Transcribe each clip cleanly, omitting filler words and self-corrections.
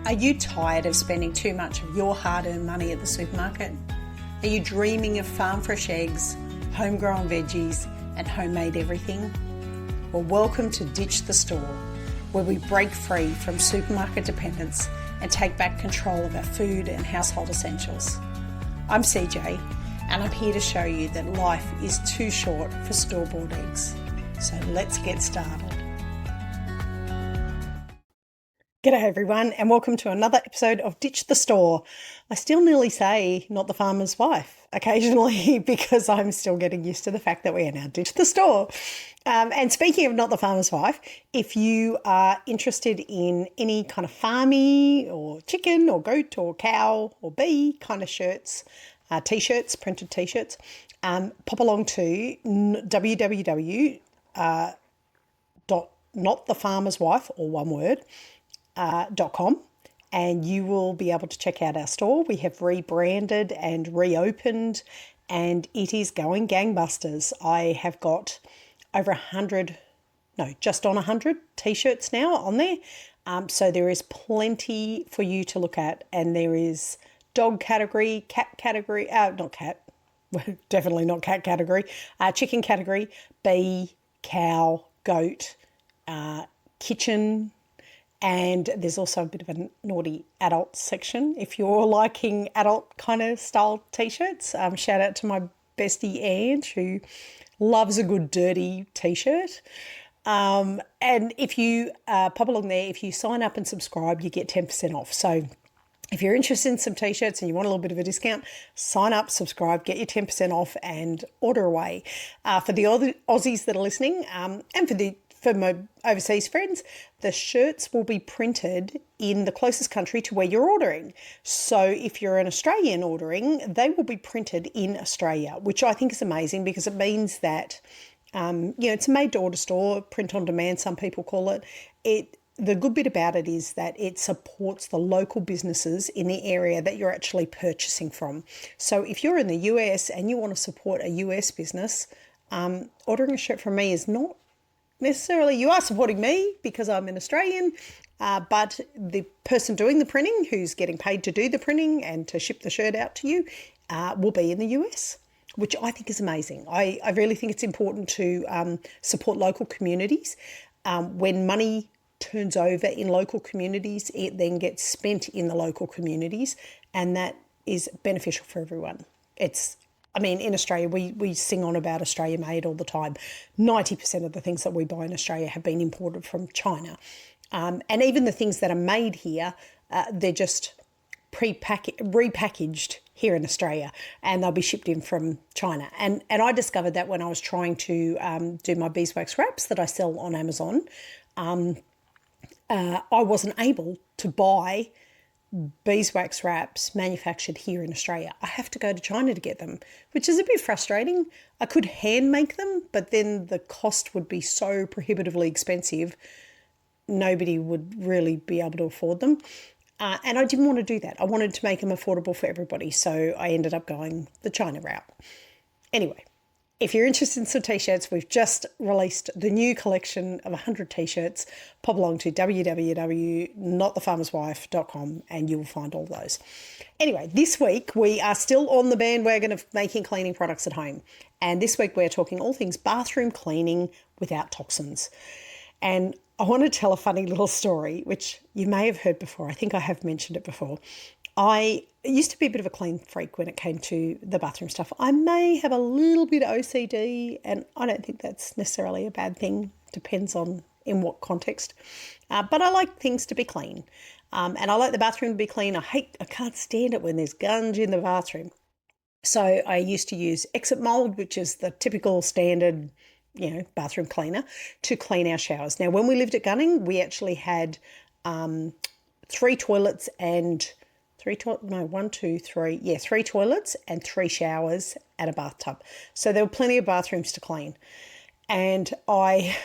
Are you tired of spending too much of your hard-earned money at the supermarket? Are you dreaming of farm fresh eggs, homegrown veggies, and homemade everything? Well, welcome to Ditch the Store, where we break free from supermarket dependence and take back control of our food and household essentials. I'm CJ, and I'm here to show you that life is too short for store-bought eggs. So let's get started. G'day everyone, and welcome to another episode of Ditch the Store. I still nearly say not the farmer's wife occasionally because I'm still getting used to the fact that we are now Ditch the Store. And speaking of not the farmer's wife, if you are interested in any kind of farmy or chicken or goat or cow or bee kind of shirts, t-shirts, printed t-shirts, pop along to www.notthefarmerswife, or one word, .com, and you will be able to check out our store. We have rebranded and reopened, and it is going gangbusters. I have got over 100, no, just on 100 t-shirts now on there. So there is plenty for you to look at, and there is dog category, cat category, not cat, definitely not cat category, chicken category, bee, cow, goat, kitchen, and there's also a bit of a naughty adult section if you're liking adult kind of style t-shirts. Shout out to my bestie Ange, who loves a good dirty t-shirt. And if you pop along there, if you sign up and subscribe, you get 10% off. So if you're interested in some t-shirts and you want a little bit of a discount, sign up, subscribe, get your 10% off and order away. For the Aussies that are listening, and for my overseas friends, the shirts will be printed in the closest country to where you're ordering. So if you're an Australian ordering, they will be printed in Australia, which I think is amazing because it means that, it's a made-to-order store, print on demand, some people call it. The good bit about it is that it supports the local businesses in the area that you're actually purchasing from. So if you're in the US and you want to support a US business, ordering a shirt from me is not necessarily, you are supporting me because I'm an Australian, but the person doing the printing, who's getting paid to do the printing and to ship the shirt out to you, will be in the US, which I think is amazing. I really think it's important to support local communities. When money turns over in local communities, it then gets spent in the local communities, and that is beneficial for everyone. In Australia, we sing on about Australia made all the time. 90% of the things that we buy in Australia have been imported from China. And even the things that are made here, they're just repackaged here in Australia, and they'll be shipped in from China. And I discovered that when I was trying to do my beeswax wraps that I sell on Amazon. I wasn't able to buy beeswax wraps manufactured here in Australia. I have to go to China to get them, which is a bit frustrating. I could hand make them, but then the cost would be so prohibitively expensive, nobody would really be able to afford them. And I didn't want to do that. I wanted to make them affordable for everybody, so I ended up going the China route. Anyway, if you're interested in some t-shirts, we've just released the new collection of 100 t-shirts. Pop along to www.notthefarmerswife.com and you will find all those. Anyway, this week we are still on the bandwagon of making cleaning products at home. And this week we're talking all things bathroom cleaning without toxins. And I want to tell a funny little story, which you may have heard before. I think I have mentioned it before. I used to be a bit of a clean freak when it came to the bathroom stuff. I may have a little bit of OCD, and I don't think that's necessarily a bad thing. Depends on in what context. But I like things to be clean. And I like the bathroom to be clean. I can't stand it when there's gunge in the bathroom. So I used to use exit Mould, which is the typical standard, bathroom cleaner, to clean our showers. Now, when we lived at Gunning, we actually had 3 toilets and 3 toilets and 3 showers and a bathtub. So there were plenty of bathrooms to clean. And I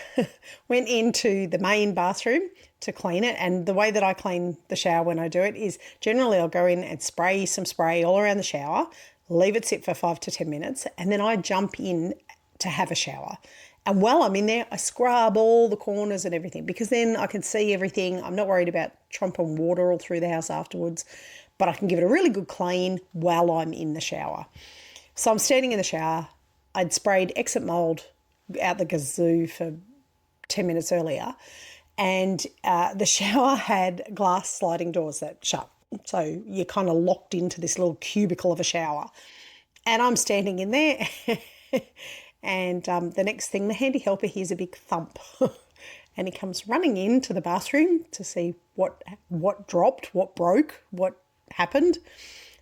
went into the main bathroom to clean it. And the way that I clean the shower when I do it is generally I'll go in and spray some spray all around the shower, leave it sit for 5 to 10 minutes, and then I jump in to have a shower. And while I'm in there, I scrub all the corners and everything, because then I can see everything. I'm not worried about trumping water all through the house afterwards, but I can give it a really good clean while I'm in the shower. So I'm standing in the shower. I'd sprayed exit mould out the gazoo for 10 minutes earlier, and the shower had glass sliding doors that shut. So you're kind of locked into this little cubicle of a shower. And I'm standing in there. And the next thing, the handy helper hears a big thump. And he comes running into the bathroom to see what dropped, what broke, what happened,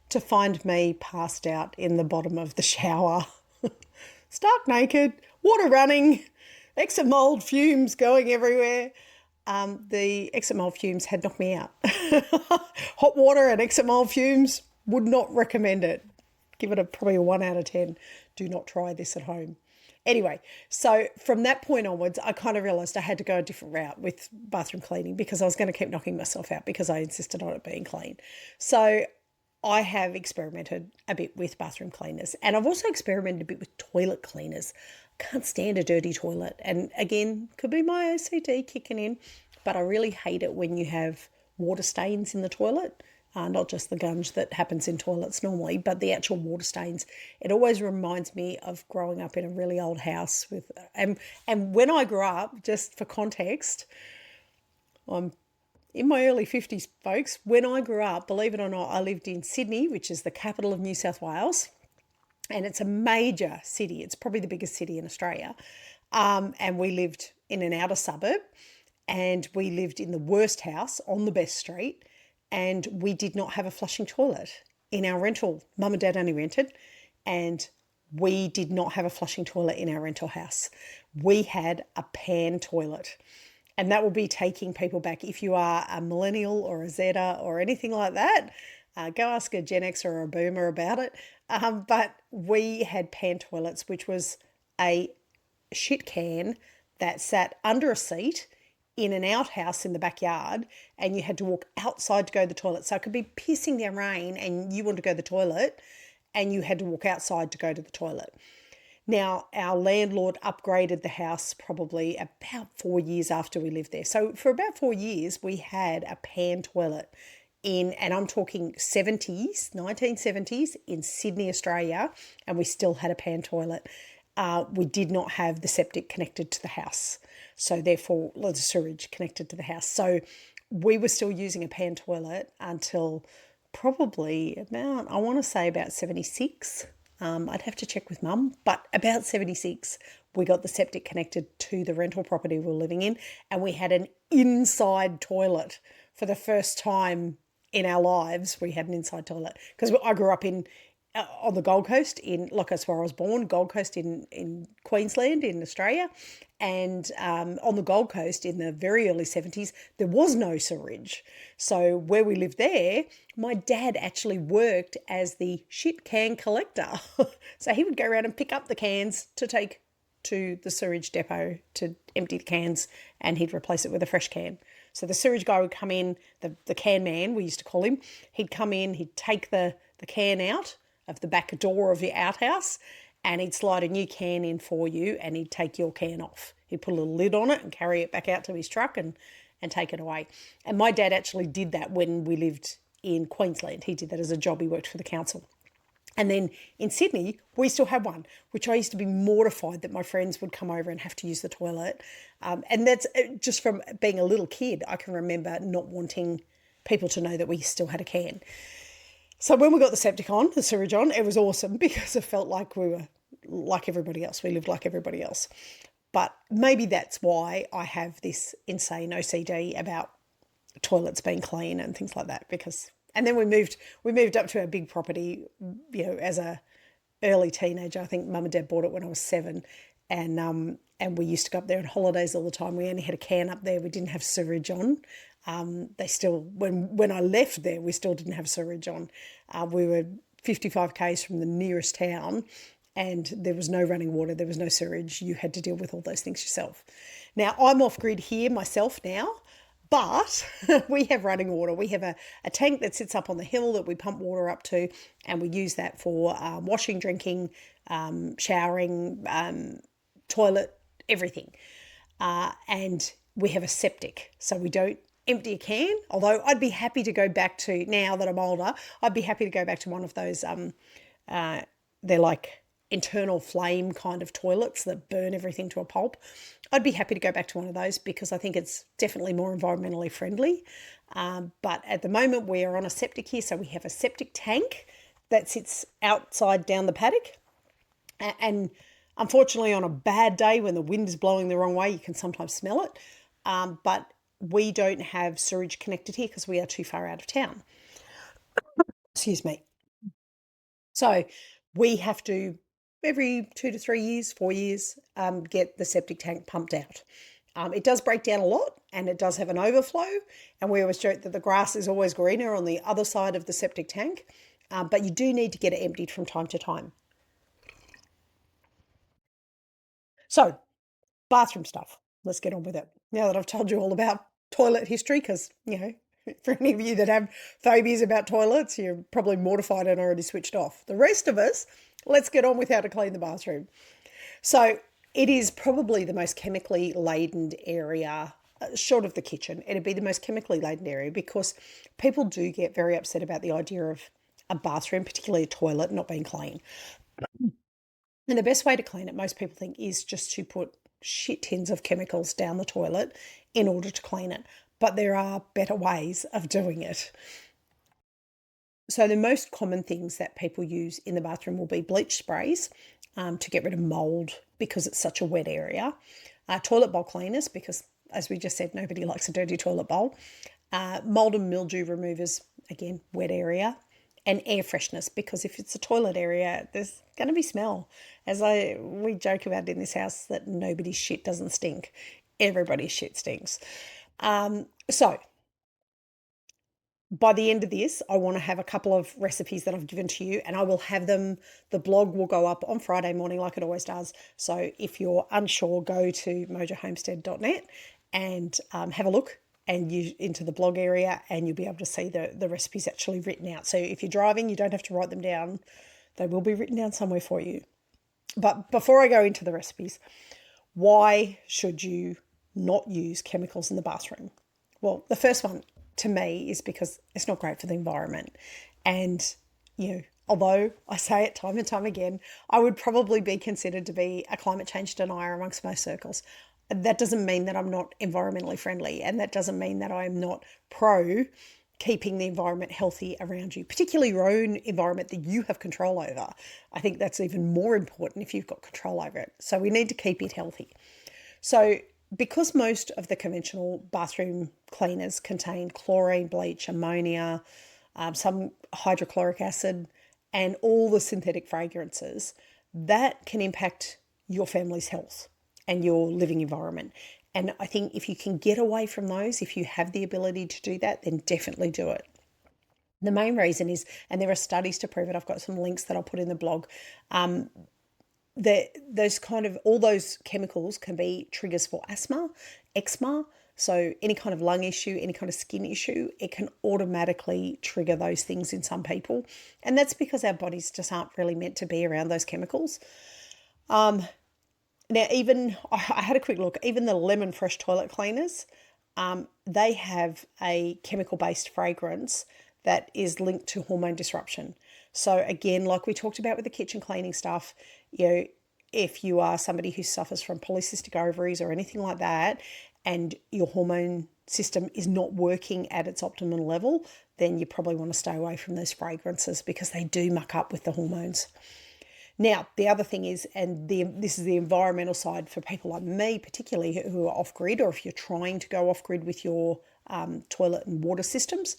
to find me passed out in the bottom of the shower. Stark naked, water running, exit mould fumes going everywhere. The exit mould fumes had knocked me out. Hot water and exit mould fumes, would not recommend it. Give it probably a 1 out of 10. Do not try this at home. Anyway, so from that point onwards, I kind of realised I had to go a different route with bathroom cleaning, because I was going to keep knocking myself out because I insisted on it being clean. So I have experimented a bit with bathroom cleaners, and I've also experimented a bit with toilet cleaners. I can't stand a dirty toilet. And again, could be my OCD kicking in, but I really hate it when you have water stains in the toilet. Not just the gunge that happens in toilets normally, but the actual water stains. It always reminds me of growing up in a really old house with, and when I grew up, just for context, I'm in my early 50s, folks. When I grew up, believe it or not, I lived in Sydney, which is the capital of New South Wales, and it's a major city. It's probably the biggest city in Australia, and we lived in an outer suburb, and we lived in the worst house on the best street. And we did not have a flushing toilet in our rental. Mum and Dad only rented, and we did not have a flushing toilet in our rental house. We had a pan toilet, and that will be taking people back. If you are a millennial or a Zeta or anything like that, go ask a Gen X or a Boomer about it. But we had pan toilets, which was a shit can that sat under a seat in an outhouse in the backyard, and you had to walk outside to go to the toilet. So it could be pissing down rain and you want to go to the toilet, and you had to walk outside to go to the toilet. Now, our landlord upgraded the house probably about 4 years after we lived there. So for about 4 years, we had a pan toilet and I'm talking 1970s in Sydney, Australia, and we still had a pan toilet. We did not have the septic connected to the house. So therefore, the sewage connected to the house. So we were still using a pan toilet until probably about, I want to say about 76. I'd have to check with Mum, but about 76, we got the septic connected to the rental property we were living in, and we had an inside toilet for the first time in our lives. We had an inside toilet because I grew up on the Gold Coast, that's where I was born, Gold Coast in Queensland in Australia. And on the Gold Coast in the very early 70s, there was no sewage. So where we lived there, my dad actually worked as the shit can collector. So he would go around and pick up the cans to take to the sewage depot to empty the cans, and he'd replace it with a fresh can. So the sewage guy would come in, the can man, we used to call him. He'd come in, he'd take the can out of the back door of your outhouse, and he'd slide a new can in for you, and he'd take your can off. He'd put a little lid on it and carry it back out to his truck and take it away. And my dad actually did that when we lived in Queensland. He did that as a job. He worked for the council. And then in Sydney, we still had one, which I used to be mortified that my friends would come over and have to use the toilet. And that's just from being a little kid. I can remember not wanting people to know that we still had a can. So when we got the septic on, the sewage on, it was awesome because it felt like we were like everybody else. We lived like everybody else. But maybe that's why I have this insane OCD about toilets being clean and things like that. And then we moved up to our big property, as a early teenager. I think Mum and Dad bought it when I was 7, and we used to go up there on holidays all the time. We only had a can up there. We didn't have sewage on. They still, when I left there, we still didn't have sewage on. We were 55 k's from the nearest town, and there was no running water. There was no sewage. You had to deal with all those things yourself. Now, I'm off grid here myself now, but we have running water. We have a tank that sits up on the hill that we pump water up to, and we use that for washing, drinking, showering, toilet, everything. And we have a septic, so we don't empty a can. Although I'd be happy to go back to, now that I'm older, I'd be happy to go back to one of those. They're like internal flame kind of toilets that burn everything to a pulp. I'd be happy to go back to one of those because I think it's definitely more environmentally friendly. But at the moment, we are on a septic here, so we have a septic tank that sits outside down the paddock. And unfortunately, on a bad day when the wind is blowing the wrong way, you can sometimes smell it. But we don't have sewage connected here because we are too far out of town. Excuse me. So we have to, every 2 to 3 years, 4 years, get the septic tank pumped out. It does break down a lot and it does have an overflow. And we always joke that the grass is always greener on the other side of the septic tank. But you do need to get it emptied from time to time. So, bathroom stuff. Let's get on with it. Now that I've told you all about toilet history, because, for any of you that have phobias about toilets, you're probably mortified and already switched off. The rest of us, let's get on with how to clean the bathroom. So, it is probably the most chemically laden area, short of the kitchen. It'd be the most chemically laden area because people do get very upset about the idea of a bathroom, particularly a toilet, not being clean. And the best way to clean it, most people think, is just to put shit tins of chemicals down the toilet in order to clean it. But there are better ways of doing it. So the most common things that people use in the bathroom will be bleach sprays to get rid of mould because it's such a wet area. Toilet bowl cleaners because, as we just said, nobody likes a dirty toilet bowl. Mould and mildew removers, again, wet area. And air freshness because if it's a toilet area, there's going to be smell. We joke about in this house that nobody's shit doesn't stink. Everybody's shit stinks. So by the end of this, I want to have a couple of recipes that I've given to you and I will have them. The blog will go up on Friday morning like it always does. So if you're unsure, go to mojohomestead.net and have a look and you into the blog area and you'll be able to see the recipes actually written out. So if you're driving, you don't have to write them down. They will be written down somewhere for you. But before I go into the recipes, why should you not use chemicals in the bathroom? Well, the first one to me is because it's not great for the environment. And, although I say it time and time again, I would probably be considered to be a climate change denier amongst most circles. That doesn't mean that I'm not environmentally friendly, and that doesn't mean that I'm not pro keeping the environment healthy around you, particularly your own environment that you have control over. I think that's even more important if you've got control over it. So we need to keep it healthy. So because most of the conventional bathroom cleaners contain chlorine, bleach, ammonia, some hydrochloric acid, and all the synthetic fragrances, that can impact your family's health and your living environment. And I think if you can get away from those, if you have the ability to do that, then definitely do it. The main reason is, and there are studies to prove it, I've got some links that I'll put in the blog, that all those chemicals can be triggers for asthma, eczema, so any kind of lung issue, any kind of skin issue, it can automatically trigger those things in some people. And that's because our bodies just aren't really meant to be around those chemicals. Now, I had a quick look, even the lemon fresh toilet cleaners, they have a chemical-based fragrance that is linked to hormone disruption. So again, like we talked about with the kitchen cleaning stuff, if you are somebody who suffers from polycystic ovaries or anything like that, and your hormone system is not working at its optimal level, then you probably want to stay away from those fragrances because they do muck up with the hormones. Now, the other thing is, this is the environmental side for people like me, particularly who are off-grid, or if you're trying to go off-grid with your toilet and water systems,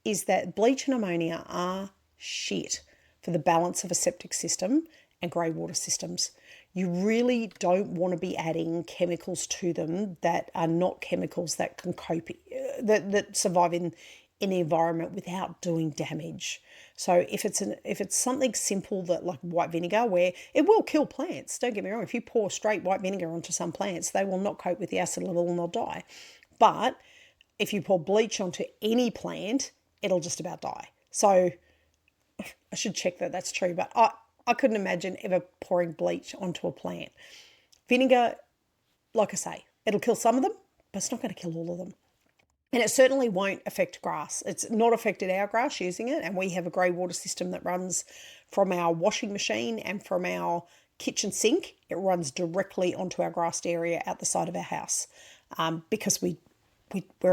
is that bleach and ammonia are shit for the balance of a septic system and greywater systems. You really don't want to be adding chemicals to them that are not chemicals that can cope, that survive in the environment without doing damage. So if it's something simple that like white vinegar, where it will kill plants, don't get me wrong, if you pour straight white vinegar onto some plants, they will not cope with the acid level and they'll die. But if you pour bleach onto any plant, it'll just about die. So I should check that that's true, but I couldn't imagine ever pouring bleach onto a plant. Vinegar like I say, it'll kill some of them, but it's not going to kill all of them. And it certainly won't affect grass. It's not affected our grass using it. And we have a greywater system that runs from our washing machine and from our kitchen sink. It runs directly onto our grassed area out the side of our house. Because we're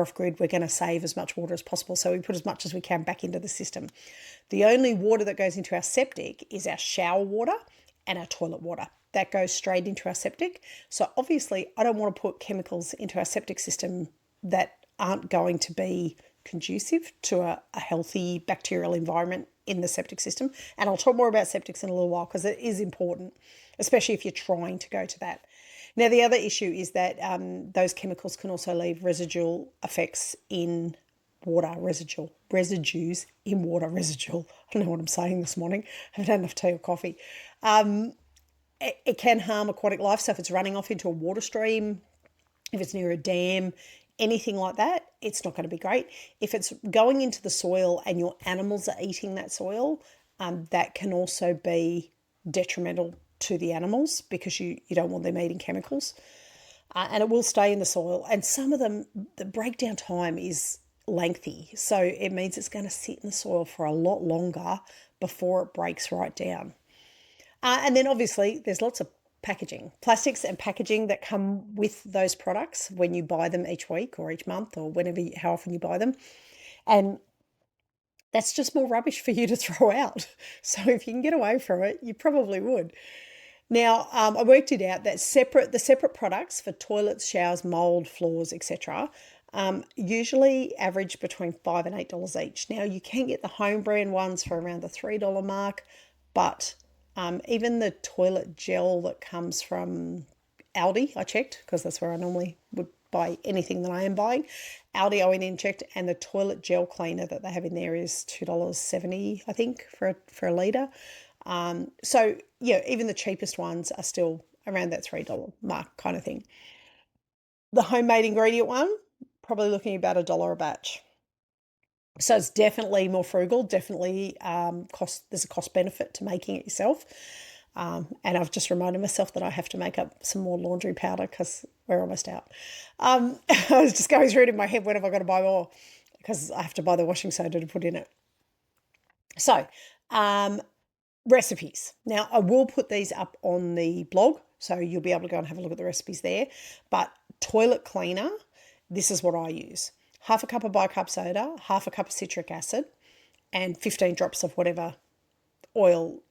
off grid, we're going to save as much water as possible. So we put as much as we can back into the system. The only water that goes into our septic is our shower water and our toilet water. That goes straight into our septic. So obviously I don't want to put chemicals into our septic system that aren't going to be conducive to a healthy bacterial environment in the septic system. And I'll talk more about septics in a little while because it is important, especially if you're trying to go to that. Now, the other issue is that those chemicals can also leave residual effects in water, residues in water, residual. I don't know what I'm saying this morning. I haven't had enough tea or coffee. It can harm aquatic life. So if it's running off into a water stream, if it's near a dam, anything like that, it's not going to be great. If it's going into the soil and your animals are eating that soil, that can also be detrimental to the animals because you don't want them eating chemicals. And it will stay in the soil. And some of them, the breakdown time is lengthy. So it means it's going to sit in the soil for a lot longer before it breaks right down. And then obviously there's lots of packaging, plastics and packaging that come with those products when you buy them each week or each month or how often you buy them. And that's just more rubbish for you to throw out. So if you can get away from it, you probably would. Now, I worked it out that the separate products for toilets, showers, mould, floors, etc., usually average between $5 and $8 each. Now, you can get the home brand ones for around the $3 mark, but even the toilet gel that comes from Aldi, I checked because that's where I normally would buy anything that I am buying. Aldi, I went in and checked, and the toilet gel cleaner that they have in there is $2.70, I think, for a litre. So, yeah, even the cheapest ones are still around that $3 mark kind of thing. The homemade ingredient one, probably looking about $1 a batch. So it's definitely more frugal, definitely there's a cost benefit to making it yourself. And I've just reminded myself that I have to make up some more laundry powder because we're almost out. I was just going through it in my head, when have I got to buy more? Because I have to buy the washing soda to put in it. So, recipes. Now, I will put these up on the blog, so you'll be able to go and have a look at the recipes there. But toilet cleaner, this is what I use. Half a cup of bicarb soda, half a cup of citric acid, and 15 drops of whatever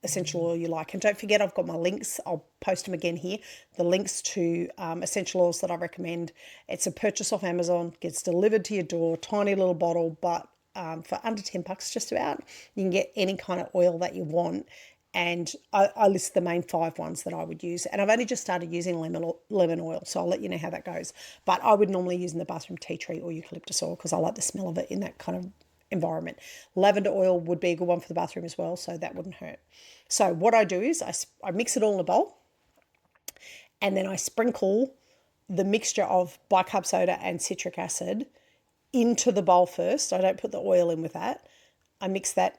essential oil you like. And don't forget, I've got my links. I'll post them again here. The links to essential oils that I recommend. It's a purchase off Amazon, gets delivered to your door, tiny little bottle, but for under $10 just about, you can get any kind of oil that you want. And I list the main 5 ones that I would use. And I've only just started using lemon oil, so I'll let you know how that goes. But I would normally use in the bathroom tea tree or eucalyptus oil because I like the smell of it in that kind of environment. Lavender oil would be a good one for the bathroom as well, so that wouldn't hurt. So what I do is I mix it all in a bowl, and then I sprinkle the mixture of bicarb soda and citric acid into the bowl first. I don't put the oil in with that. I mix that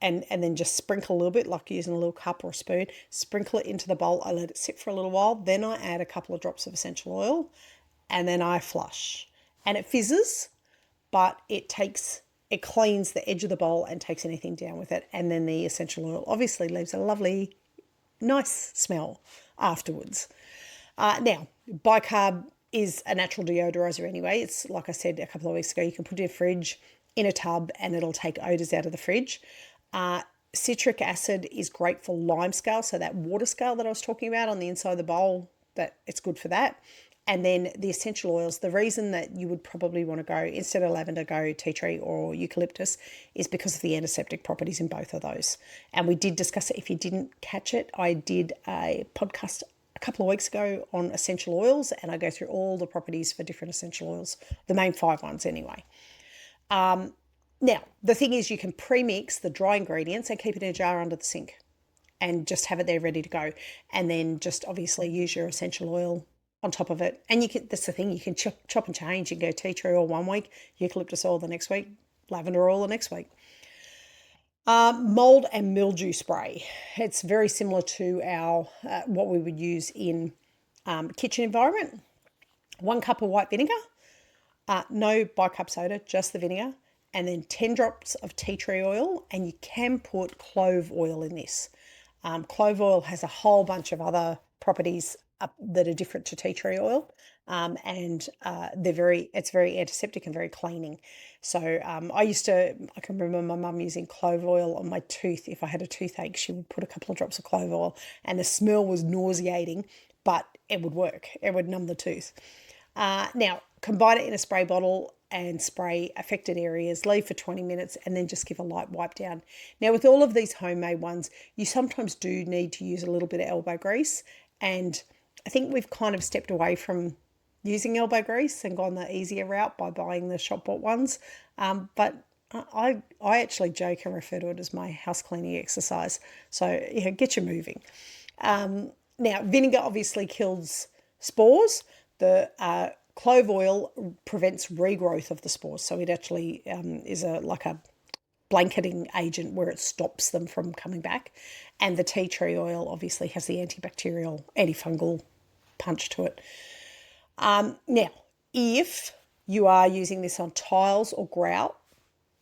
and then just sprinkle a little bit, like using a little cup or a spoon. Sprinkle it into the bowl. I let it sit for a little while. Then I add a couple of drops of essential oil, and then I flush. And it fizzes, but it cleans the edge of the bowl and takes anything down with it. And then the essential oil obviously leaves a lovely, nice smell afterwards. Now, bicarb is a natural deodorizer anyway. It's, like I said a couple of weeks ago, you can put it in a fridge in a tub and it'll take odours out of the fridge. Citric acid is great for lime scale, so that water scale that I was talking about on the inside of the bowl, that it's good for that. And then the essential oils, the reason that you would probably want to go, instead of lavender, go tea tree or eucalyptus, is because of the antiseptic properties in both of those. And we did discuss it. If you didn't catch it, I did a podcast a couple of weeks ago on essential oils, and I go through all the properties for different essential oils, the main 5 ones anyway. Now, the thing is, you can pre-mix the dry ingredients and keep it in a jar under the sink and just have it there ready to go. And then just obviously use your essential oil on top of it. And that's the thing, you can chop and change. You can go tea tree oil 1 week, eucalyptus oil the next week, lavender oil the next week. Mould and mildew spray. It's very similar to our what we would use in kitchen environment. 1 cup of white vinegar, no bicarb soda, just the vinegar, and then 10 drops of tea tree oil, and you can put clove oil in this. Clove oil has a whole bunch of other properties that are different to tea tree oil, and it's very antiseptic and very cleaning. So I can remember my mum using clove oil on my tooth. If I had a toothache, she would put a couple of drops of clove oil, and the smell was nauseating, but it would work. It would numb the tooth. Now, combine it in a spray bottle and spray affected areas, leave for 20 minutes, and then just give a light wipe down. Now, with all of these homemade ones, you sometimes do need to use a little bit of elbow grease, and I think we've kind of stepped away from using elbow grease and gone the easier route by buying the shop bought ones. But I actually joke and refer to it as my house cleaning exercise. So yeah, get you moving. Now, vinegar obviously kills spores. The clove oil prevents regrowth of the spores, so it actually is like a blanketing agent where it stops them from coming back. And the tea tree oil obviously has the antibacterial, antifungal punch to it. Now, if you are using this on tiles or grout,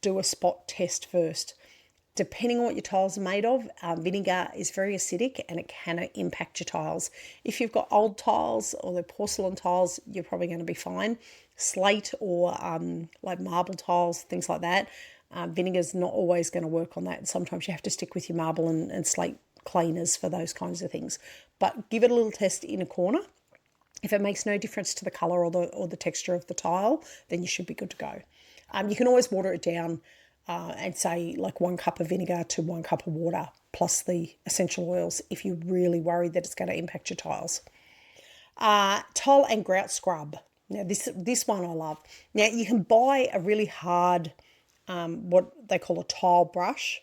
do a spot test first. Depending on what your tiles are made of, vinegar is very acidic and it can impact your tiles. If you've got old tiles or the porcelain tiles, you're probably going to be fine. Slate or like marble tiles, things like that, vinegar's not always going to work on that. Sometimes you have to stick with your marble and slate cleaners for those kinds of things. But give it a little test in a corner. If it makes no difference to the colour or the texture of the tile, then you should be good to go. You can always water it down and say like 1 cup of vinegar to 1 cup of water plus the essential oils if you're really worried that it's going to impact your tiles. Tile and grout scrub. Now this one I love. Now you can buy a really hard, what they call a tile brush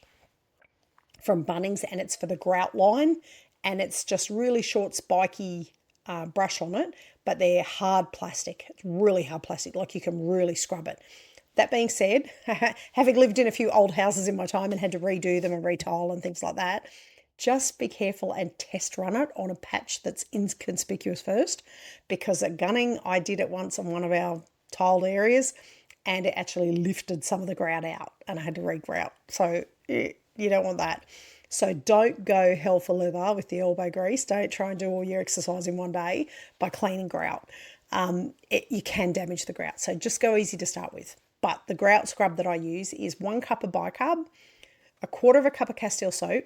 from Bunnings, and it's for the grout line, and it's just really short spiky brush on it, but they're hard plastic. It's really hard plastic, like you can really scrub it. That being said, having lived in a few old houses in my time and had to redo them and retile and things like that, just be careful and test run it on a patch that's inconspicuous first, because at Gunning, I did it once on one of our tiled areas and it actually lifted some of the grout out and I had to re-grout. So you don't want that. So don't go hell for leather with the elbow grease. Don't try and do all your exercise in one day by cleaning grout. You can damage the grout. So just go easy to start with. But the grout scrub that I use is 1 cup of bicarb, 1/4 cup of Castile soap,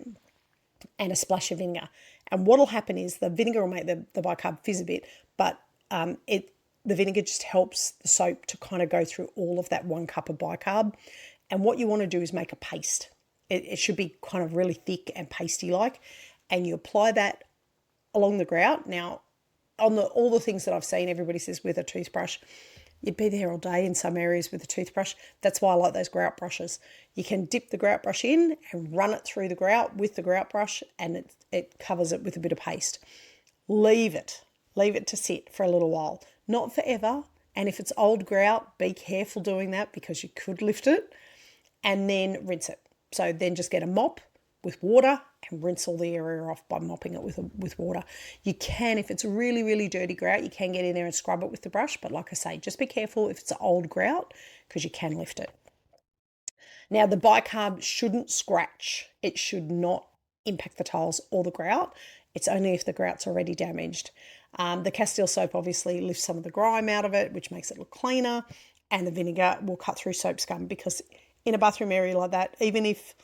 and a splash of vinegar. And what will happen is the vinegar will make the bicarb fizz a bit, but the vinegar just helps the soap to kind of go through all of that 1 cup of bicarb. And what you want to do is make a paste. It should be kind of really thick and pasty-like, and you apply that along the grout. Now, on all the things that I've seen, everybody says with a toothbrush. You'd be there all day in some areas with a toothbrush. That's why I like those grout brushes. You can dip the grout brush in and run it through the grout with the grout brush, and it covers it with a bit of paste. Leave it to sit for a little while, not forever. And if it's old grout, be careful doing that because you could lift it, and then rinse it. So then just get a mop with water and rinse all the area off by mopping it with water. You can, if it's really, really dirty grout, you can get in there and scrub it with the brush. But like I say, just be careful if it's old grout because you can lift it. Now, the bicarb shouldn't scratch. It should not impact the tiles or the grout. It's only if the grout's already damaged. The Castile soap obviously lifts some of the grime out of it, which makes it look cleaner. And the vinegar will cut through soap scum, because in a bathroom area like that, even if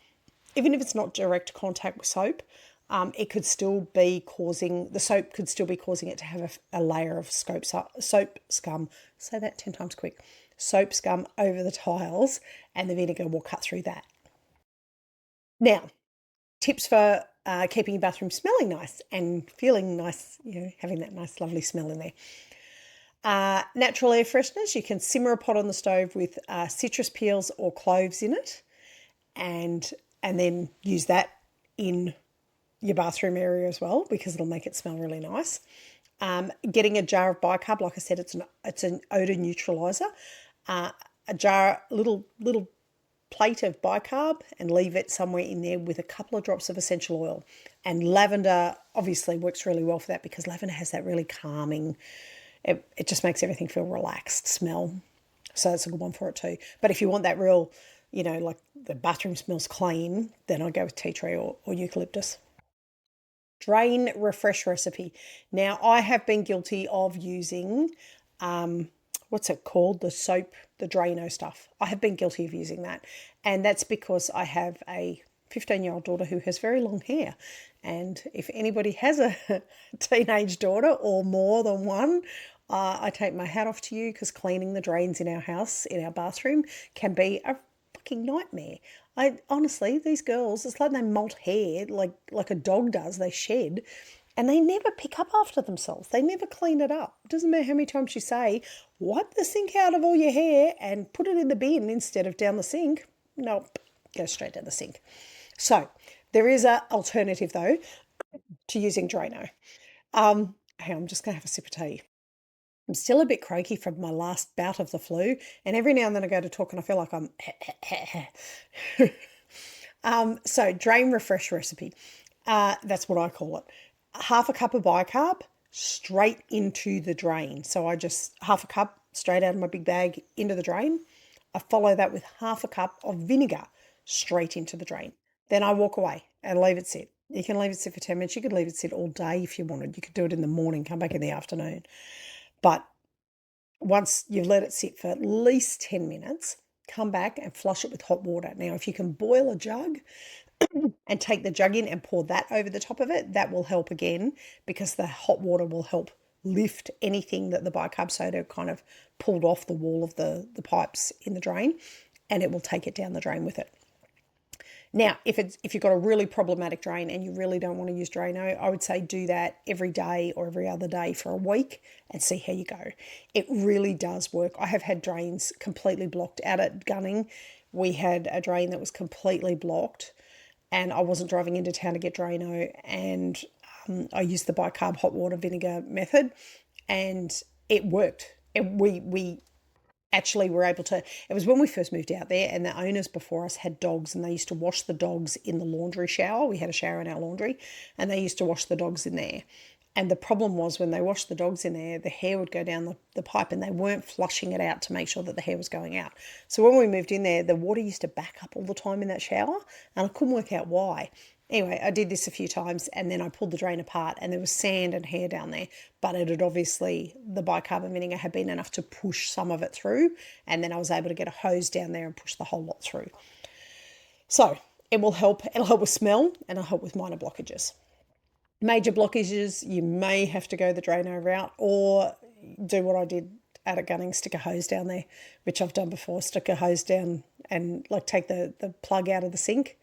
it's not direct contact with soap, it could still be causing, the soap could still be causing it to have a layer of soap scum. Say that 10 times quick. Soap scum over the tiles, and the vinegar will cut through that. Now, tips for keeping your bathroom smelling nice and feeling nice, having that nice, lovely smell in there. Natural air fresheners. You can simmer a pot on the stove with citrus peels or cloves in it, and then use that in your bathroom area as well, because it'll make it smell really nice. Getting a jar of bicarb, like I said, it's an odor neutralizer. A jar, little plate of bicarb, and leave it somewhere in there with a couple of drops of essential oil. And lavender obviously works really well for that, because lavender has that really calming, it just makes everything feel relaxed smell. So that's a good one for it too. But if you want that real, like the bathroom smells clean, then I go with tea tree or eucalyptus. Drain refresh recipe. Now, I have been guilty of using, what's it called? The soap, the Drano stuff. I have been guilty of using that. And that's because I have a 15-year-old daughter who has very long hair. And if anybody has a teenage daughter or more than one, I take my hat off to you, because cleaning the drains in our house, in our bathroom, can be a fucking nightmare. I honestly, these girls, it's like they molt hair like a dog does. They shed, and they never pick up after themselves. They never clean it up. It doesn't matter how many times you say, wipe the sink out of all your hair and put it in the bin instead of down the sink. Nope, go straight down the sink. So there is an alternative though to using Drano. Hey, I'm just gonna have a sip of tea. I'm still a bit croaky from my last bout of the flu, and every now and then I go to talk and I feel like I'm so drain refresh recipe. That's what I call it. Half a cup of bicarb straight into the drain. So I just half a cup straight out of my big bag into the drain. I follow that with half a cup of vinegar straight into the drain. Then I walk away and leave it sit. You can leave it sit for 10 minutes. You could leave it sit all day if you wanted. You could do it in the morning, come back in the afternoon. But once you've let it sit for at least 10 minutes, come back and flush it with hot water. Now, if you can boil a jug and take the jug in and pour that over the top of it, that will help again, because the hot water will help lift anything that the bicarb soda kind of pulled off the wall of the pipes in the drain, and it will take it down the drain with it. Now, if you've got a really problematic drain and you really don't want to use Drano, I would say do that every day or every other day for a week and see how you go. It really does work. I have had drains completely blocked. Out at Gunning, we had a drain that was completely blocked, and I wasn't driving into town to get Drano, and I used the bicarb hot water vinegar method, and it worked. We actually were able to, it was when we first moved out there, and the owners before us had dogs, and they used to wash the dogs in the laundry shower. We had a shower in our laundry, and they used to wash the dogs in there. And the problem was, when they washed the dogs in there, the hair would go down the pipe, and they weren't flushing it out to make sure that the hair was going out. So when we moved in there, the water used to back up all the time in that shower, and I couldn't work out why. Anyway, I did this a few times, and then I pulled the drain apart, and there was sand and hair down there, but it had obviously, the bicarb and vinegar had been enough to push some of it through, and then I was able to get a hose down there and push the whole lot through. So it will help. It'll help with smell, and it'll help with minor blockages. Major blockages, you may have to go the Drano route, or do what I did out at Gunning, stick a hose down there, which I've done before. Stick a hose down and take the plug out of the sink,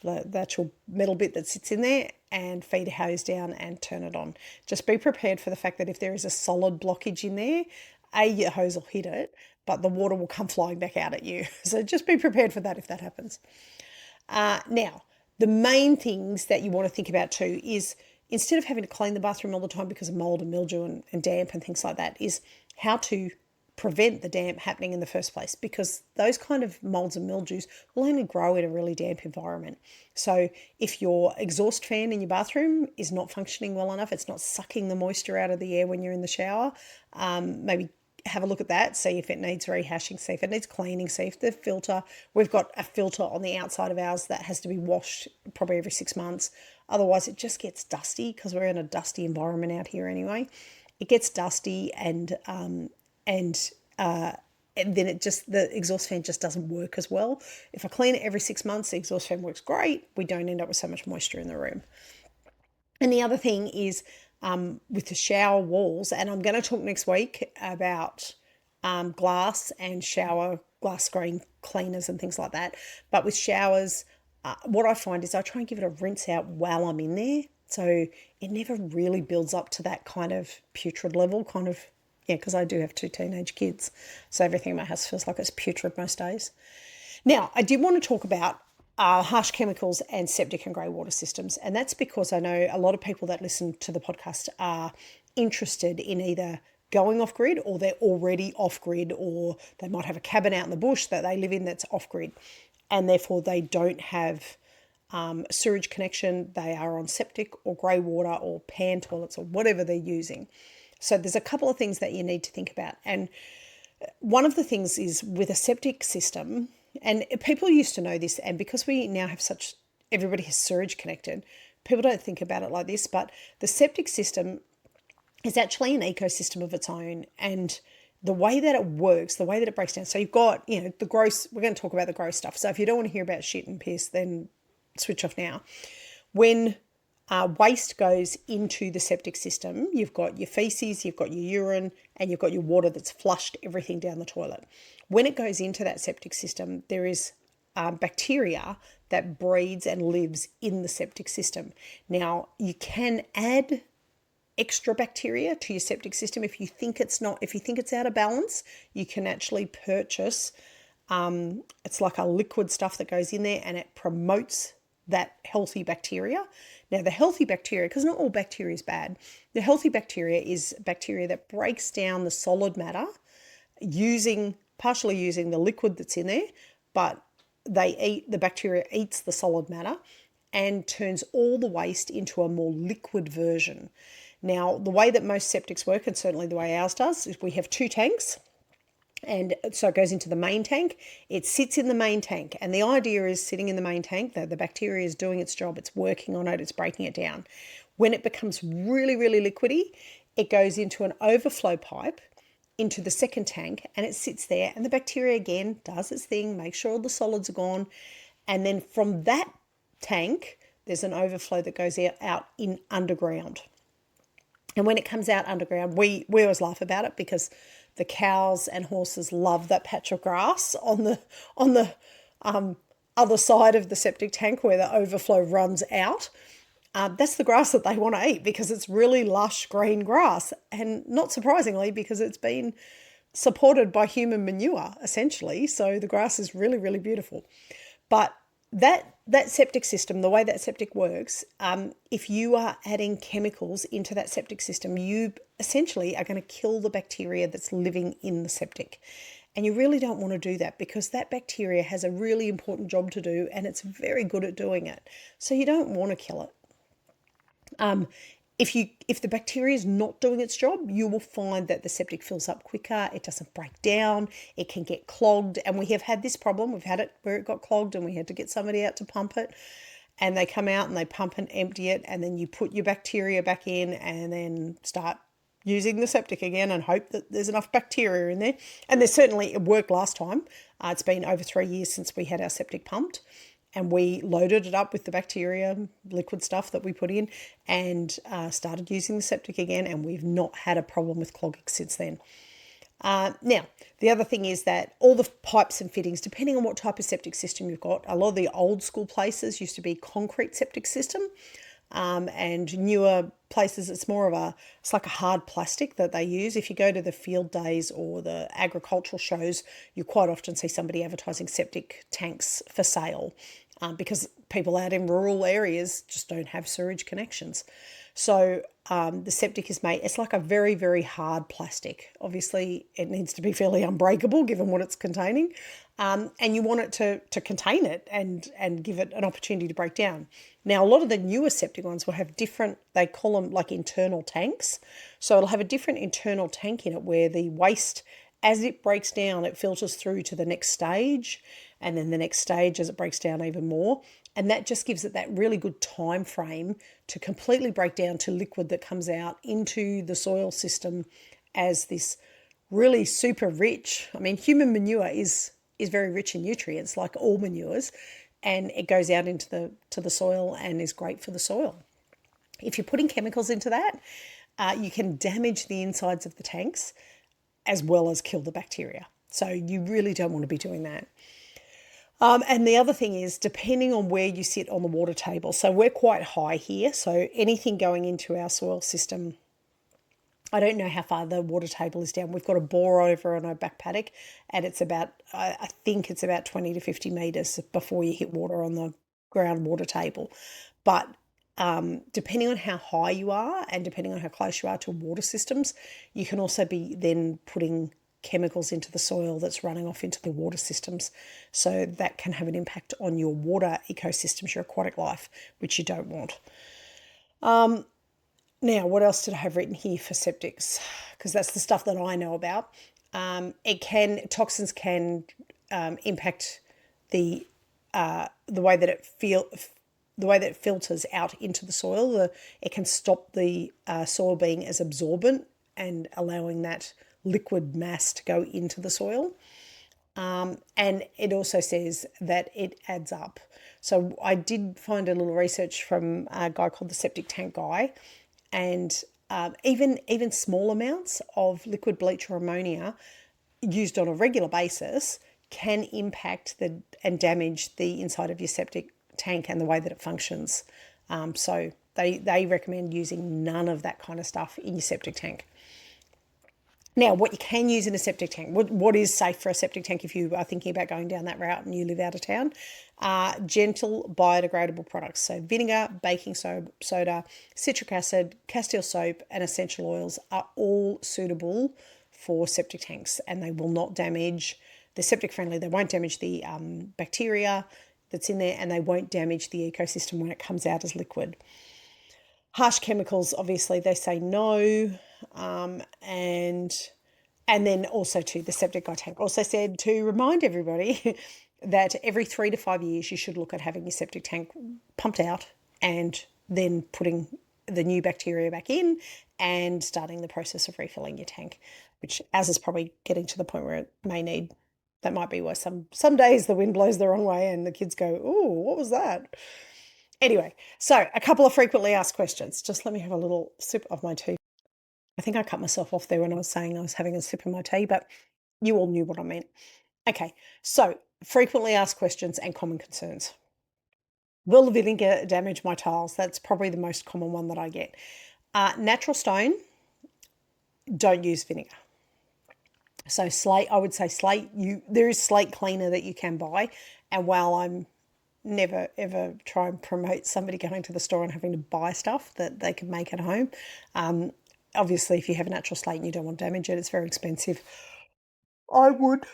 the actual metal bit that sits in there, and feed a hose down and turn it on. Just be prepared for the fact that if there is a solid blockage in there, your hose will hit it, but the water will come flying back out at you. So just be prepared for that if that happens. Now, the main things that you want to think about too is, instead of having to clean the bathroom all the time because of mould and mildew and damp and things like that, is how to prevent the damp happening in the first place, because those kind of moulds and mildews will only grow in a really damp environment. So if your exhaust fan in your bathroom is not functioning well enough, it's not sucking the moisture out of the air when you're in the shower, maybe have a look at that, see if it needs rehashing, see if it needs cleaning, see if the filter, we've got a filter on the outside of ours that has to be washed probably every 6 months. Otherwise it just gets dusty, because we're in a dusty environment out here anyway. It gets dusty, and then it just, the exhaust fan just doesn't work as well. If I clean it every 6 months, the exhaust fan works great. We don't end up with so much moisture in the room. And the other thing is, with the shower walls, and I'm going to talk next week about glass and shower glass screen cleaners and things like that. But with showers, what I find is I try and give it a rinse out while I'm in there, so it never really builds up to that kind of putrid level, kind of, yeah, because I do have 2 teenage kids, so everything in my house feels like it's putrid most days. Now, I did want to talk about harsh chemicals and septic and greywater systems, and that's because I know a lot of people that listen to the podcast are interested in either going off grid, or they're already off grid, or they might have a cabin out in the bush that they live in that's off grid, and therefore they don't have a sewage connection. They are on septic or greywater or pan toilets or whatever they're using. So there's a couple of things that you need to think about. And one of the things is with a septic system, and people used to know this, and because we now have everybody has sewage connected, people don't think about it like this, but the septic system is actually an ecosystem of its own. And the way that it works, the way that it breaks down. So you've got, the gross, we're going to talk about the gross stuff. So if you don't want to hear about shit and piss, then switch off now. When waste goes into the septic system, you've got your feces, you've got your urine, and you've got your water that's flushed everything down the toilet. When it goes into that septic system, there is bacteria that breeds and lives in the septic system. Now, you can add extra bacteria to your septic system if you think it's out of balance. You can actually purchase it's like a liquid stuff that goes in there, and it promotes that healthy bacteria. Now, the healthy bacteria, because not all bacteria is bad, the healthy bacteria is bacteria that breaks down the solid matter partially using the liquid that's in there, but the bacteria eats the solid matter and turns all the waste into a more liquid version. Now, the way that most septics work, and certainly the way ours does, is we have 2 tanks. And so it goes into the main tank. It sits in the main tank. And the idea is sitting in the main tank, that the bacteria is doing its job. It's working on it. It's breaking it down. When it becomes really, really liquidy, it goes into an overflow pipe into the second tank, and it sits there. And the bacteria, again, does its thing, makes sure all the solids are gone. And then from that tank, there's an overflow that goes out in underground. And when it comes out underground, we always laugh about it because the cows and horses love that patch of grass on the other side of the septic tank where the overflow runs out. That's the grass that they want to eat because it's really lush green grass. And not surprisingly, because it's been supported by human manure, essentially. So the grass is really, really beautiful. But that septic system, the way that septic works, if you are adding chemicals into that septic system, you essentially are going to kill the bacteria that's living in the septic. And you really don't want to do that because that bacteria has a really important job to do and it's very good at doing it. So you don't want to kill it. If the bacteria is not doing its job, you will find that the septic fills up quicker, it doesn't break down, it can get clogged. And we have had this problem. We've had it where it got clogged and we had to get somebody out to pump it. And they come out and they pump and empty it. And then you put your bacteria back in and then start using the septic again and hope that there's enough bacteria in there. And it worked last time. It's been over 3 years since we had our septic pumped. And we loaded it up with the bacteria, liquid stuff that we put in, and started using the septic again. And we've not had a problem with clogging since then. Now, the other thing is that all the pipes and fittings, depending on what type of septic system you've got, a lot of the old school places used to be concrete septic system. And newer places, it's like a hard plastic that they use. If you go to the field days or the agricultural shows, you quite often see somebody advertising septic tanks for sale because people out in rural areas just don't have sewage connections. So the septic is made, it's like a very, very hard plastic. Obviously, it needs to be fairly unbreakable given what it's containing. And you want it to contain it and give it an opportunity to break down. Now, a lot of the newer septic ones will have different, they call them like internal tanks. So it'll have a different internal tank in it where the waste, as it breaks down, it filters through to the next stage. And then the next stage as it breaks down even more. And that just gives it that really good time frame to completely break down to liquid that comes out into the soil system as this really super rich. I mean, human manure is very rich in nutrients, like all manures, and it goes out into the soil and is great for the soil. If you're putting chemicals into that, you can damage the insides of the tanks as well as kill the bacteria. So you really don't want to be doing that. And the other thing is, depending on where you sit on the water table, so we're quite high here, so anything going into our soil system, I don't know how far the water table is down. We've got a bore over on our back paddock, and it's about, I think it's about 20 to 50 metres before you hit water on the groundwater table. But depending on how high you are and depending on how close you are to water systems, you can also be then putting chemicals into the soil that's running off into the water systems. So that can have an impact on your water ecosystems, your aquatic life, which you don't want. Now, what else did I have written here for septics? Because that's the stuff that I know about. Toxins can impact the way that the way that it filters out into the soil. It can stop the soil being as absorbent and allowing that liquid mass to go into the soil. And it also says that it adds up. So I did find a little research from a guy called the Septic Tank Guy, and even small amounts of liquid bleach or ammonia used on a regular basis can impact and damage the inside of your septic tank and the way that it functions. So they recommend using none of that kind of stuff in your septic tank. Now, what you can use in a septic tank, what is safe for a septic tank if you are thinking about going down that route and you live out of town? Gentle biodegradable products. So vinegar, baking soda, citric acid, Castile soap, and essential oils are all suitable for septic tanks, and they will not damage, they're septic friendly, they won't damage the bacteria that's in there, and they won't damage the ecosystem when it comes out as liquid. Harsh chemicals, obviously, they say no. And then also too, the septic guy tank also said to remind everybody that every 3 to 5 years you should look at having your septic tank pumped out and then putting the new bacteria back in and starting the process of refilling your tank, which as is probably getting to the point where it may need. That might be why some days the wind blows the wrong way and the kids go, "Oh, what was that?" Anyway, so a couple of frequently asked questions. Just let me have a little sip of my tea. I think I cut myself off there when I was saying I was having a sip of my tea, but you all knew what I meant. Okay, so frequently asked questions and common concerns. Will the vinegar damage my tiles? That's probably the most common one that I get. Natural stone, don't use vinegar. So slate, I would say slate. There is slate cleaner that you can buy, and while I'm never ever try and promote somebody going to the store and having to buy stuff that they can make at home, obviously, if you have a natural slate and you don't want to damage it, it's very expensive. I would,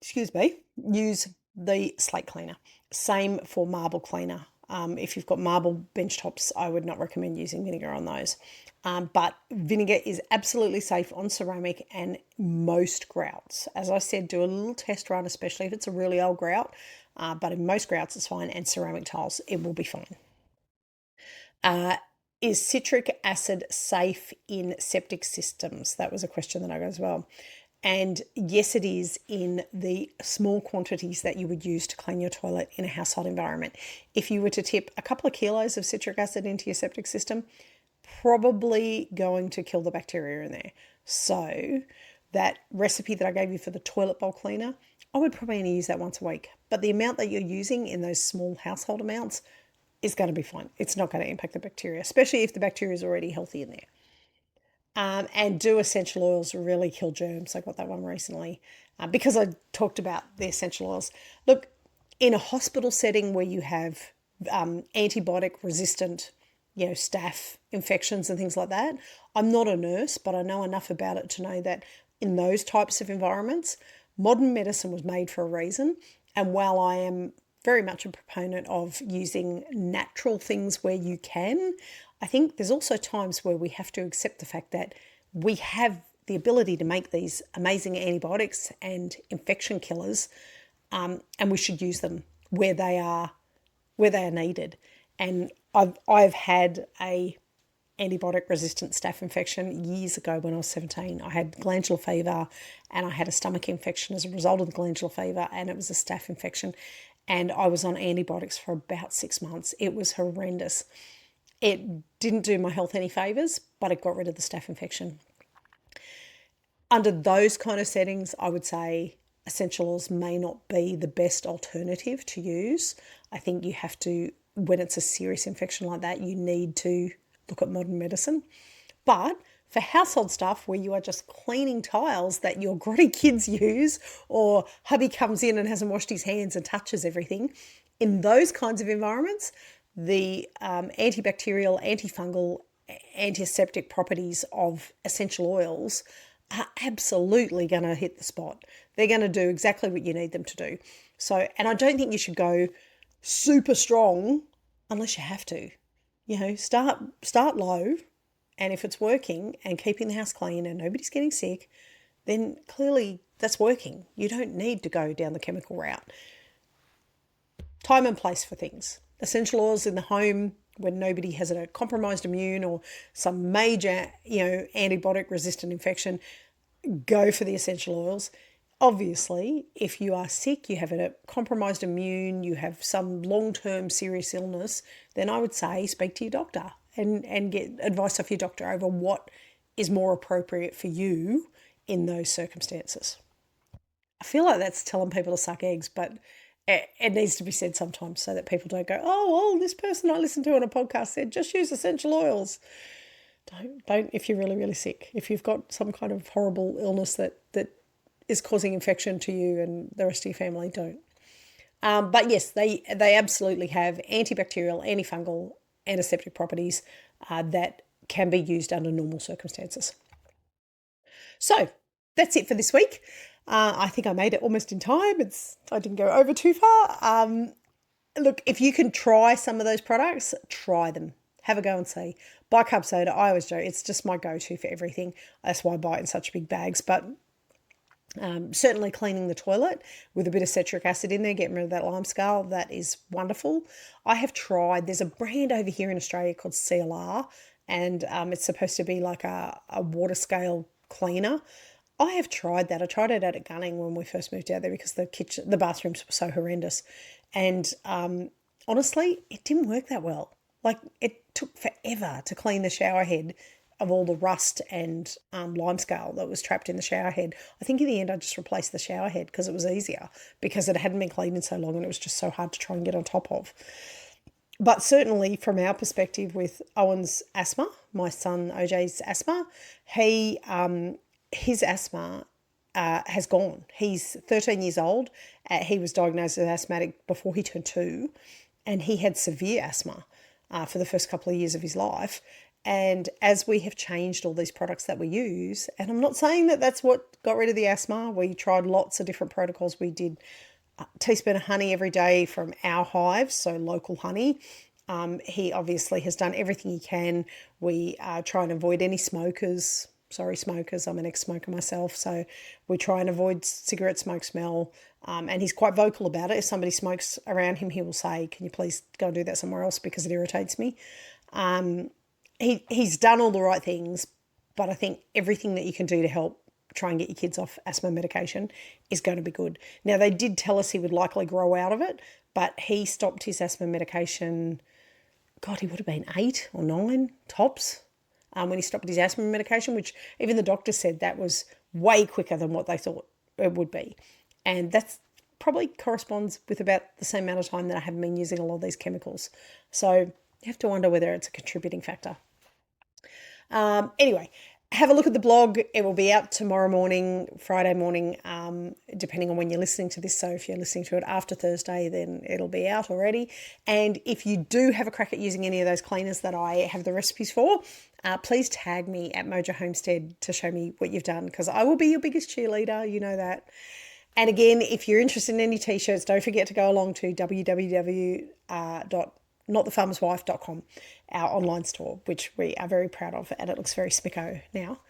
excuse me, use the slate cleaner. Same for marble cleaner. If you've got marble bench tops, I would not recommend using vinegar on those. But vinegar is absolutely safe on ceramic and most grouts. As I said, do a little test run, especially if it's a really old grout. But in most grouts, it's fine, and ceramic tiles, it will be fine. Is citric acid safe in septic systems? That was a question that I got as well. And yes, it is in the small quantities that you would use to clean your toilet in a household environment. If you were to tip a couple of kilos of citric acid into your septic system, probably going to kill the bacteria in there. So that recipe that I gave you for the toilet bowl cleaner, I would probably only use that once a week. But the amount that you're using in those small household amounts is going to be fine. It's not going to impact the bacteria, especially if the bacteria is already healthy in there. And do essential oils really kill germs? I got that one recently because I talked about the essential oils. Look, in a hospital setting where you have antibiotic resistant, staph infections and things like that, I'm not a nurse, but I know enough about it to know that in those types of environments, modern medicine was made for a reason. And while I am very much a proponent of using natural things where you can, I think there's also times where we have to accept the fact that we have the ability to make these amazing antibiotics and infection killers, and we should use them where they are needed. And I've had a antibiotic resistant staph infection years ago when I was 17. I had glandular fever and I had a stomach infection as a result of the glandular fever, and it was a staph infection. And I was on antibiotics for about 6 months. It was horrendous. It didn't do my health any favours, but it got rid of the staph infection. Under those kind of settings, I would say essential oils may not be the best alternative to use. I think you have to, when it's a serious infection like that, you need to look at modern medicine. But for household stuff where you are just cleaning tiles that your grotty kids use, or hubby comes in and hasn't washed his hands and touches everything, in those kinds of environments, the antibacterial, antifungal, antiseptic properties of essential oils are absolutely going to hit the spot. They're going to do exactly what you need them to do. So, and I don't think you should go super strong unless you have to. Start low And if it's working and keeping the house clean and nobody's getting sick, then clearly that's working. You don't need to go down the chemical route. Time and place for things. Essential oils in the home when nobody has a compromised immune or some major, antibiotic resistant infection, go for the essential oils. Obviously, if you are sick, you have a compromised immune, you have some long-term serious illness, then I would say speak to your doctor and get advice off your doctor over what is more appropriate for you in those circumstances. I feel like that's telling people to suck eggs, but it needs to be said sometimes so that people don't go, oh, well, this person I listened to on a podcast said just use essential oils. Don't if you're really, really sick. If you've got some kind of horrible illness that is causing infection to you and the rest of your family, don't. But yes, they absolutely have antibacterial, antifungal, antiseptic properties that can be used under normal circumstances. So that's it for this week. I think I made it almost in time. I didn't go over too far. Look, if you can try some of those products, try them. Have a go and see. Bicarb soda, I always do. It's just my go-to for everything. That's why I buy it in such big bags. But certainly cleaning the toilet with a bit of citric acid in there, getting rid of that lime scale, that is wonderful. I have tried, there's a brand over here in Australia called CLR, and it's supposed to be like a water scale cleaner. I have tried that. I tried it out at Gunning when we first moved out there because the bathrooms were so horrendous. And honestly, it didn't work that well. Like, it took forever to clean the shower head of all the rust and limescale that was trapped in the shower head. I think in the end I just replaced the shower head because it was easier, because it hadn't been cleaned in so long and it was just so hard to try and get on top of. But certainly from our perspective with Owen's asthma, my son OJ's asthma, his asthma has gone. He's 13 years old. He was diagnosed as asthmatic before he turned 2, and he had severe asthma for the first couple of years of his life. And as we have changed all these products that we use, and I'm not saying that that's what got rid of the asthma. We tried lots of different protocols. We did a teaspoon of honey every day from our hives, so local honey. He obviously has done everything he can. We try and avoid any smokers. Sorry, smokers. I'm an ex-smoker myself, so we try and avoid cigarette smoke smell. And he's quite vocal about it. If somebody smokes around him, he will say, can you please go and do that somewhere else because it irritates me. He's done all the right things, but I think everything that you can do to help try and get your kids off asthma medication is going to be good. Now, they did tell us he would likely grow out of it, but he stopped his asthma medication, God, he would have been 8 or 9 tops when he stopped his asthma medication, which even the doctor said that was way quicker than what they thought it would be. And that's probably corresponds with about the same amount of time that I haven't been using a lot of these chemicals. So you have to wonder whether it's a contributing factor. Anyway, have a look at the blog. It will be out tomorrow morning, Friday morning, depending on when you're listening to this. So if you're listening to it after Thursday, then it'll be out already. And if you do have a crack at using any of those cleaners that I have the recipes for, please tag me at Mojo Homestead to show me what you've done, because I will be your biggest cheerleader. You know that. And again, if you're interested in any t-shirts, don't forget to go along to www.notthefarmerswife.com, our online store, which we are very proud of, and it looks very smicko now.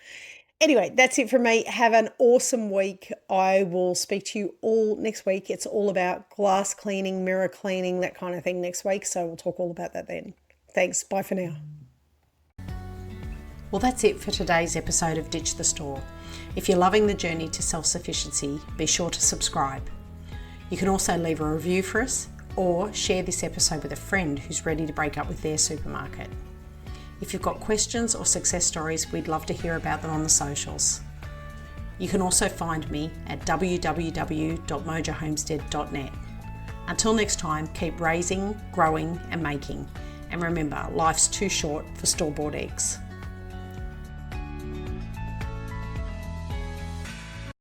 Anyway, that's it from me. Have an awesome week. I will speak to you all next week. It's all about glass cleaning, mirror cleaning, that kind of thing next week. So we'll talk all about that then. Thanks. Bye for now. Well, that's it for today's episode of Ditch the Store. If you're loving the journey to self-sufficiency, be sure to subscribe. You can also leave a review for us or share this episode with a friend who's ready to break up with their supermarket. If you've got questions or success stories, we'd love to hear about them on the socials. You can also find me at www.mojohomestead.net. Until next time, keep raising, growing and making. And remember, life's too short for store-bought eggs.